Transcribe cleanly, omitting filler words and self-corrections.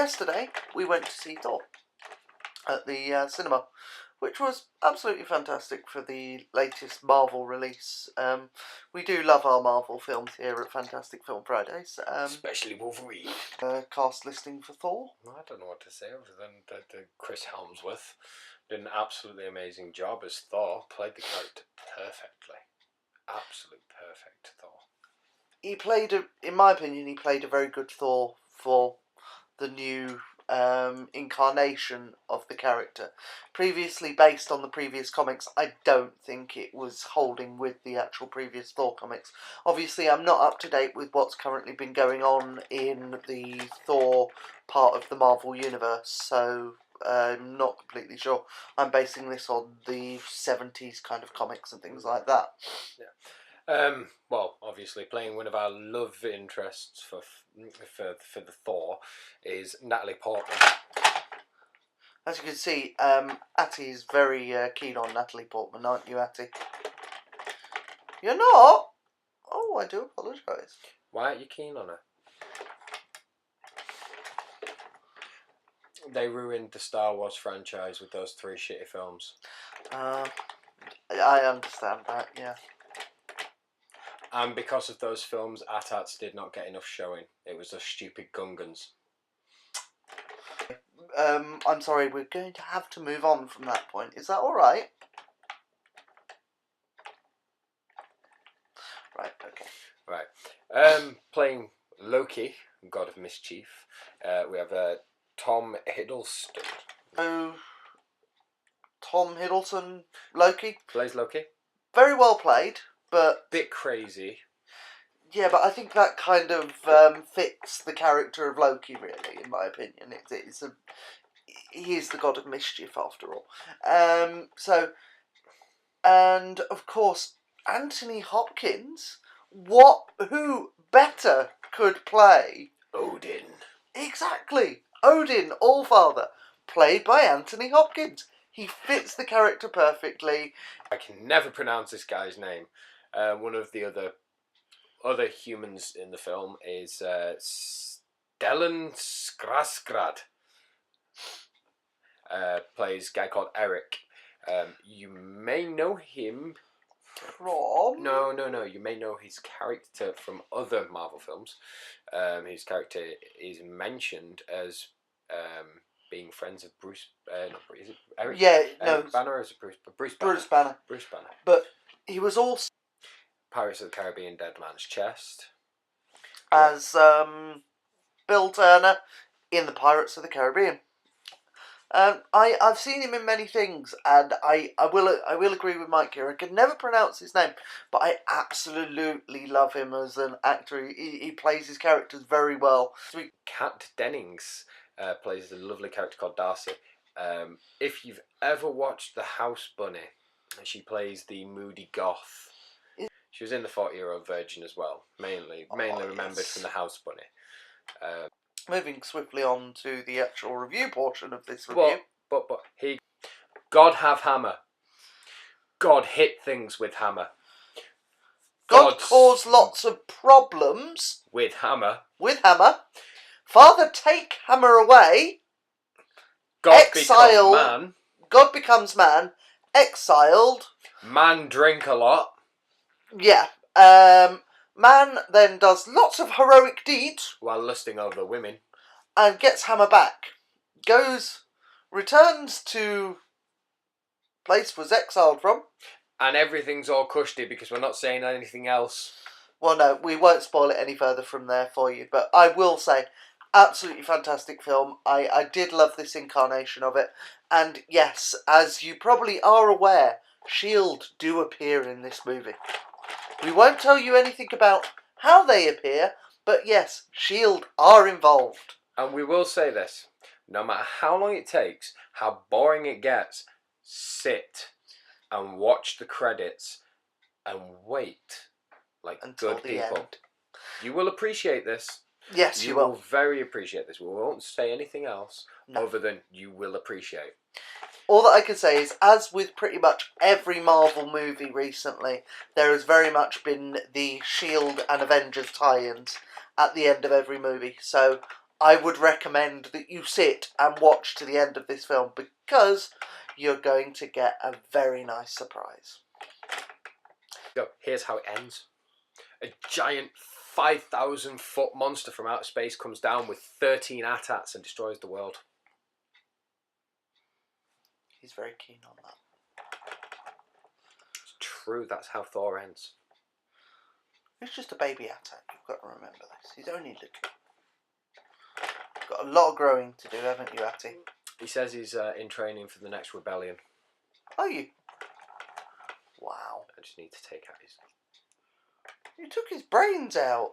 yesterday we went to see Thor at the cinema, which was absolutely fantastic for the latest Marvel release. We do love our Marvel films here at Fantastic Film Fridays. Especially Wolverine. Cast listing for Thor? I don't know what to say other than that Chris Helmsworth did an absolutely amazing job as Thor, played the character perfectly. Absolute perfect Thor. He played, in my opinion, he played a very good Thor for the new incarnation of the character. Previously based on the previous comics, I don't think it was holding with the actual previous Thor comics. Obviously, I'm not up to date with what's currently been going on in the Thor part of the Marvel Universe, so I'm not completely sure. I'm basing this on the 70s kind of comics and things like that. Yeah. Well, obviously, playing one of our love interests for the Thor is Natalie Portman. As you can see, Atty is very keen on Natalie Portman, aren't you, Atty? You're not? Oh, I do apologise. Why aren't you keen on her? They ruined the Star Wars franchise with those 3 shitty films. I understand that, yeah. And because of those films, AT-ATs did not get enough showing. It was those stupid Gungans. I'm sorry, we're going to have to move on from that point. Is that alright? Right, okay. Right. Playing Loki, God of Mischief, we have Tom Hiddleston. So, Tom Hiddleston, Loki. Plays Loki. Very well played, but... Bit crazy. Yeah, but I think that kind of fits the character of Loki, really, in my opinion. He is the god of mischief, after all. And, of course, Anthony Hopkins, who better could play... Odin. Exactly! Odin, Allfather, played by Anthony Hopkins. He fits the character perfectly. I can never pronounce this guy's name. One of the other humans in the film is Stellan Skarsgård. Plays a guy called Eric. You may know him From? No. You may know his character from other Marvel films. His character is mentioned as being friends of Bruce. Is it Eric? Yeah, Eric Banner or is it Bruce Banner? Bruce Banner. Bruce Banner. But he was also Pirates of the Caribbean: Dead Man's Chest. As Bill Turner in the Pirates of the Caribbean. I've seen him in many things, and I will agree with Mike here. I can never pronounce his name, but I absolutely love him as an actor. He plays his characters very well. Kat Dennings plays a lovely character called Darcy. If you've ever watched The House Bunny, she plays the moody goth. She was in The 40-Year-Old Virgin as well, mainly remembered from The House Bunny. Moving swiftly on to the actual review portion of this review. But God have hammer. God hit things with hammer. God caused lots of problems. With hammer. Father take hammer away. God exiled. Man. God becomes man. Exiled. Man drink a lot. Yeah. Man then does lots of heroic deeds while lusting over women, and gets hammer back. Returns to place was exiled from, and everything's all cushy because we're not saying anything else. Well, no, we won't spoil it any further from there for you. But I will say, absolutely fantastic film. I did love this incarnation of it, and yes, as you probably are aware, S.H.I.E.L.D. do appear in this movie. We won't tell you anything about how they appear, but yes, S.H.I.E.L.D. are involved. And we will say this, no matter how long it takes, how boring it gets, sit and watch the credits and wait like until good the people. End. You will appreciate this. Yes, you will. Very appreciate this. We won't say anything else other than you will appreciate. All that I can say is, as with pretty much every Marvel movie recently, there has very much been the S.H.I.E.L.D. and Avengers tie-ins at the end of every movie. So I would recommend that you sit and watch to the end of this film, because you're going to get a very nice surprise. So, here's how it ends. A giant 5,000-foot monster from outer space comes down with 13 AT-ATs and destroys the world. He's very keen on that. It's true, that's how Thor ends. He's just a baby AT-AT, you've got to remember this. He's only little. Got a lot of growing to do, haven't you, Atty? He says he's in training for the next rebellion. Are you? Wow. I just need to take out his... You took his brains out.